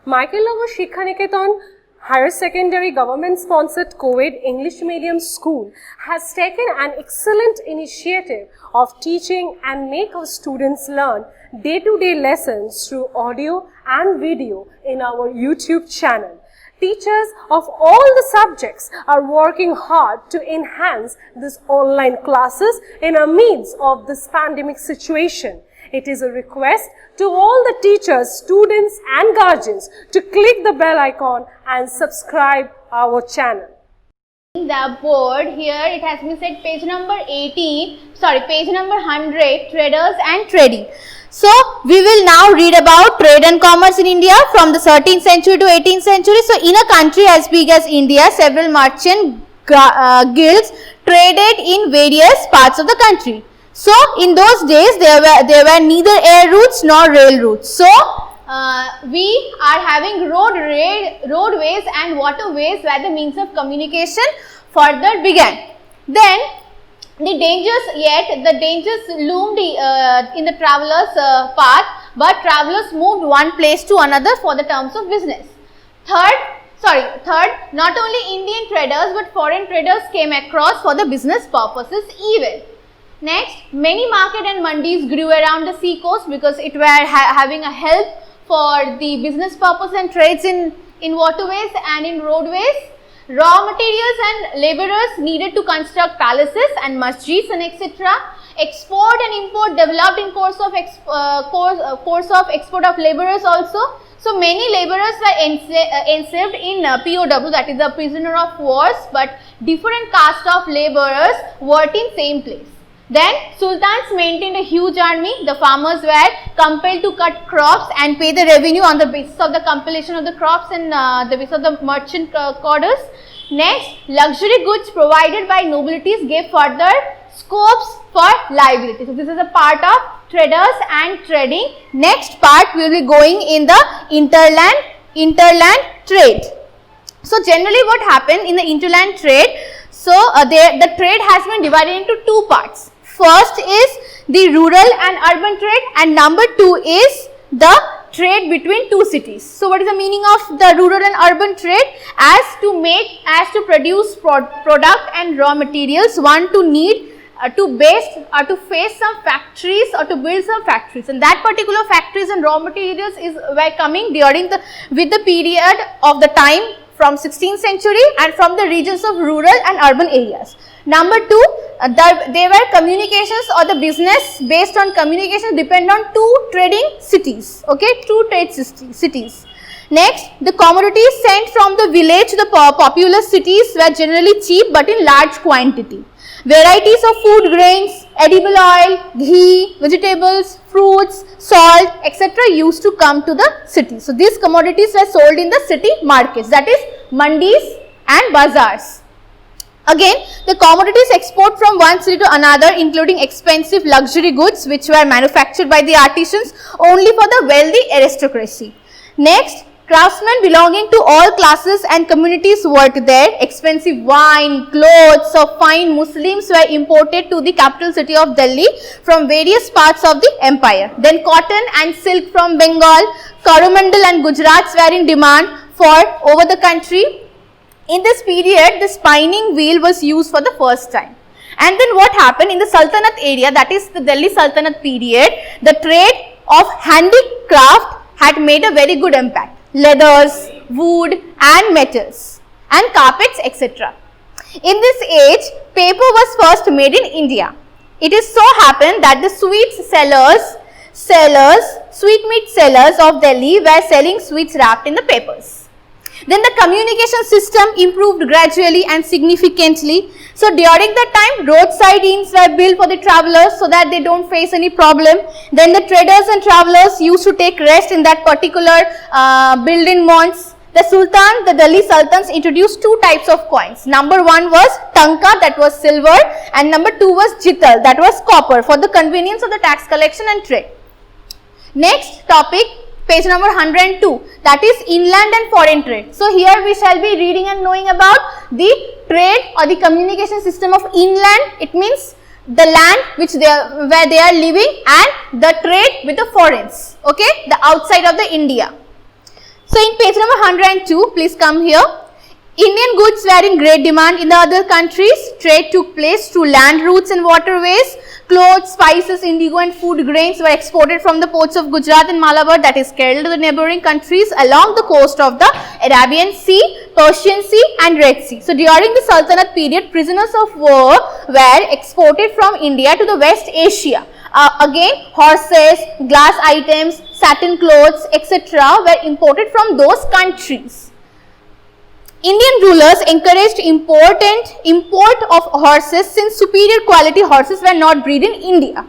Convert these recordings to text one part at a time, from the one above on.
Michael Shikha Niketan Higher Secondary Government-sponsored co-ed English medium school has taken an excellent initiative of teaching and make our students learn day-to-day lessons through audio and video in our YouTube channel. Teachers of all the subjects are working hard to enhance these online classes in the midst of this pandemic situation. It is a request to all the teachers, students and guardians to click the bell icon and subscribe our channel. The board here, it has been said page number 100, traders and trading. So, we will now read about trade and commerce in India from the 13th century to 18th century. So, in a country as big as India, several merchant guilds traded in various parts of the country. So, in those days, there were neither air routes nor rail routes. So, we are having roadways and waterways where the means of communication further began. Then, the dangers loomed in the travelers' path, but travelers moved one place to another for the terms of business. Third, not only Indian traders but foreign traders came across for the business purposes even. Next, many market and mandis grew around the sea coast because it were having a help for the business purpose and trades in waterways and in roadways. Raw materials and laborers needed to construct palaces and masjids and etc. Export and import developed in course of export of laborers also. So, many laborers were enslaved in POW, that is the prisoner of wars, but different caste of laborers worked in same place. Then, sultans maintained a huge army. The farmers were compelled to cut crops and pay the revenue on the basis of the compilation of the crops and the basis of the merchant quotas. Next, luxury goods provided by nobilities gave further scopes for liability. So, this is a part of traders and trading. Next part we will be going in the interland trade. So, generally what happened in the interland trade? So, the trade has been divided into two parts. First is the rural and urban trade, and number two is the trade between two cities. So, what is the meaning of the rural and urban trade? As to produce product and raw materials, one to need to face some factories or to build some factories, and that particular factories and raw materials were coming with the period of the time from 16th century and from the regions of rural and urban areas. Number two, there were communications or the business based on communication depend on two trading cities, okay, two trade cities. Next, the commodities sent from the village to the populous cities were generally cheap but in large quantity. Varieties of food grains, edible oil, ghee, vegetables, fruits, salt, etc. used to come to the city. So, these commodities were sold in the city markets, that is mandis and bazaars. Again, the commodities export from one city to another, including expensive luxury goods which were manufactured by the artisans only for the wealthy aristocracy. Next, craftsmen belonging to all classes and communities worked there. Expensive wine, clothes of fine Muslims were imported to the capital city of Delhi from various parts of the empire. Then cotton and silk from Bengal, Coromandel and Gujarat were in demand for over the country. In this period, the spinning wheel was used for the first time. And then what happened in the Sultanate area, that is the Delhi Sultanate period, the trade of handicraft had made a very good impact. Leathers, wood and metals and carpets, etc. In this age, paper was first made in India. It is so happened that the sweetmeat sellers of Delhi were selling sweets wrapped in the papers. Then the communication system improved gradually and significantly. So, during that time, roadside inns were built for the travelers so that they don't face any problem. Then the traders and travelers used to take rest in that particular building months. The Delhi Sultans introduced two types of coins. Number one was tanka, that was silver, and number two was jital, that was copper, for the convenience of the tax collection and trade. Next topic, page number 102, that is inland and foreign trade. So, here we shall be reading and knowing about the trade or the communication system of inland. It means the land where they are living, and the trade with the foreigners, okay, the outside of the India. So, So in page number 102, please come here. Indian goods were in great demand in the other countries. Trade took place through land routes and waterways. Clothes, spices, indigo and food grains were exported from the ports of Gujarat and Malabar, that is Kerala, to the neighboring countries along the coast of the Arabian Sea, Persian Sea and Red Sea. So during the Sultanate period, prisoners of war were exported from India to the West Asia. Again, horses, glass items, satin clothes, etc. were imported from those countries. Indian rulers encouraged import of horses since superior quality horses were not bred in India.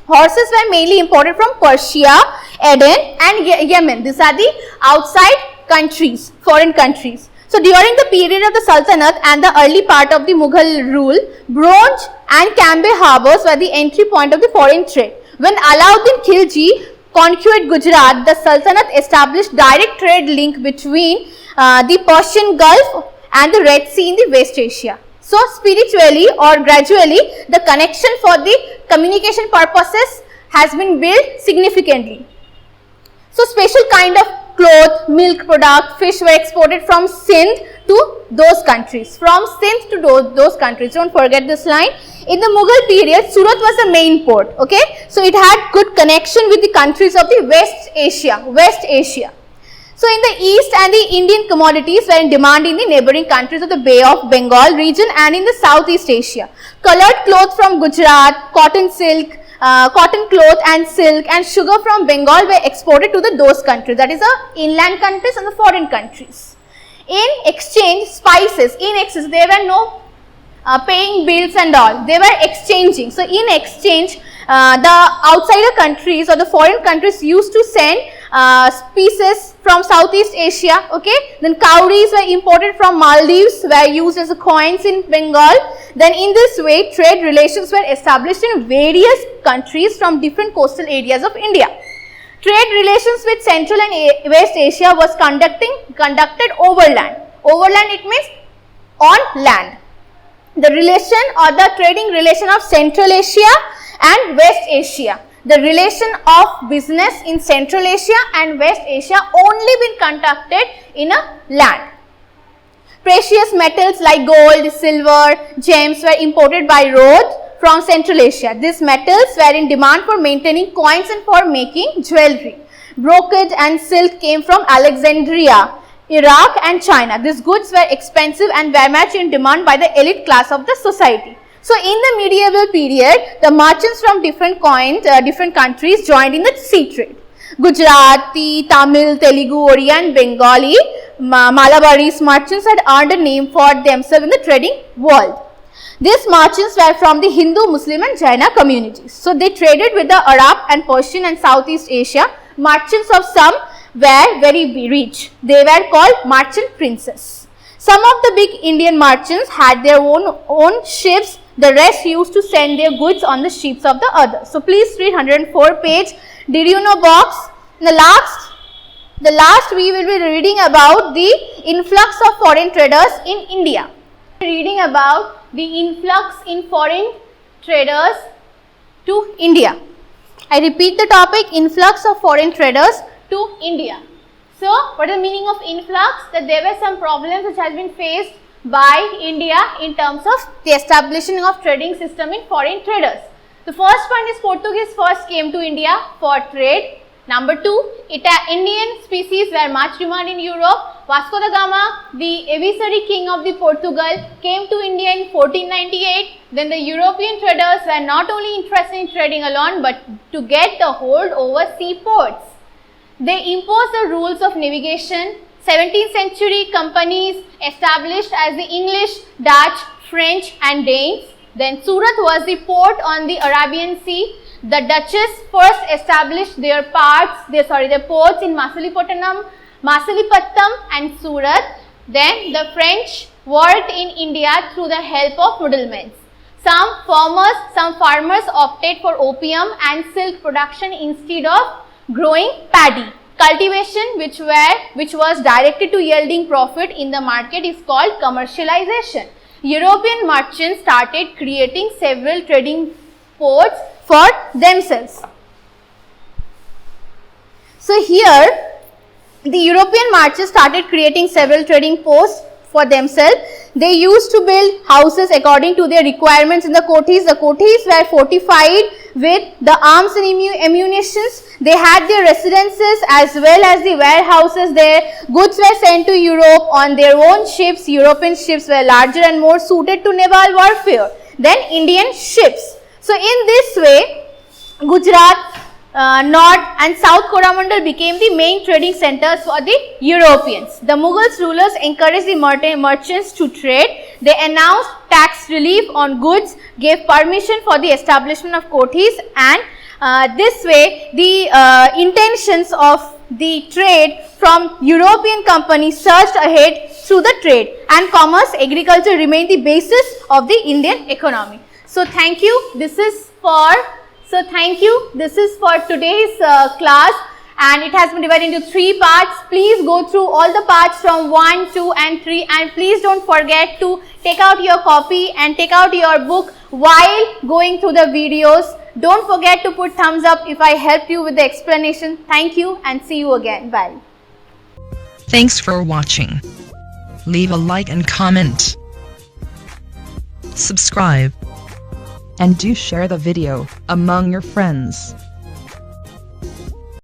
Horses were mainly imported from Persia, Aden and Yemen. These are the outside countries, foreign countries. So during the period of the Sultanate and the early part of the Mughal rule, Bronj and Cambay harbours were the entry point of the foreign trade. When Alauddin Khilji conquered Gujarat, the Sultanate established direct trade link between the Persian Gulf and the Red Sea in the West Asia. So spiritually or gradually, the connection for the communication purposes has been built significantly. So special kind of cloth, milk product, fish were exported from Sindh to those countries. From Sindh to those countries. Don't forget this line. In the Mughal period, Surat was the main port. Okay, so it had good connection with the countries of the West Asia. So in the east and the Indian commodities were in demand in the neighboring countries of the Bay of Bengal region and in the Southeast Asia. Colored cloth from Gujarat, cotton cloth and silk and sugar from Bengal were exported to those countries, that is the inland countries and the foreign countries. In exchange, spices, in excess, there were no paying bills and all, they were exchanging. So in exchange, the outsider countries or the foreign countries used to send spices from Southeast Asia, okay. Then cowries were imported from Maldives, were used as coins in Bengal. Then in this way, trade relations were established in various countries from different coastal areas of India. Trade relations with Central and West Asia was conducted overland. Overland, it means on land. The relation or the trading relation of Central Asia and West Asia. The relation of business in Central Asia and West Asia only been conducted in a land. Precious metals like gold, silver, gems were imported by road from Central Asia. These metals were in demand for maintaining coins and for making jewelry. Brocade and silk came from Alexandria, Iraq and China. These goods were expensive and very much in demand by the elite class of the society. So in the medieval period, the merchants from different countries joined in the sea trade. Gujarati, Tamil, Telugu, Oriya and Bengali, Malabaris merchants had earned a name for themselves in the trading world. These merchants were from the Hindu, Muslim and Jaina communities. So they traded with the Arab and Persian and Southeast Asia. Merchants of some were very rich. They were called merchant princes. Some of the big Indian merchants had their own ships. The rest used to send their goods on the ships of the others. So please read 104 page. Did you know box? The last we will be reading about the influx of foreign traders in India. Reading about the influx in foreign traders to India. I repeat the topic, influx of foreign traders to India. So what is the meaning of influx? That there were some problems which has been faced by India in terms of the establishing of trading system in foreign traders. The first point is Portuguese first came to India for trade. Number 2, Indian species were much demand in Europe. Vasco da Gama, the emissary king of the Portugal, came to India in 1498. Then the European traders were not only interested in trading alone but to get the hold over seaports. They imposed the rules of navigation. 17th century companies established as the English, Dutch, French and Danes. Then Surat was the port on the Arabian Sea. The Dutches first established their ports in Masulipatam and Surat. Then the French worked in India through the help of middlemen. Some farmers opted for opium and silk production instead of growing paddy. Cultivation which was directed to yielding profit in the market is called commercialization. European merchants started creating several trading ports for themselves. So here the European merchants started creating several trading posts for themselves. They used to build houses according to their requirements in the kothis. The kothis were fortified with the arms and ammunitions. They had their residences as well as the warehouses there. Goods were sent to Europe on their own ships. European ships were larger and more suited to naval warfare than Indian ships. So in this way, Gujarat, North and South Coromandel became the main trading centers for the Europeans. The Mughals rulers encouraged the merchants to trade. They announced tax relief on goods, gave permission for the establishment of kothis, and this way the intentions of the trade from European companies surged ahead through the trade, and commerce, agriculture remained the basis of the Indian economy. So thank you. This is for today's class, and it has been divided into 3 parts. Please go through all the parts from 1, 2 and 3, and please don't forget to take out your copy and take out your book while going through the videos. Don't forget to put thumbs up if I helped you with the explanation. Thank you and see you again. Bye. Thanks for watching. Leave a like and comment. Subscribe. And do share the video among your friends.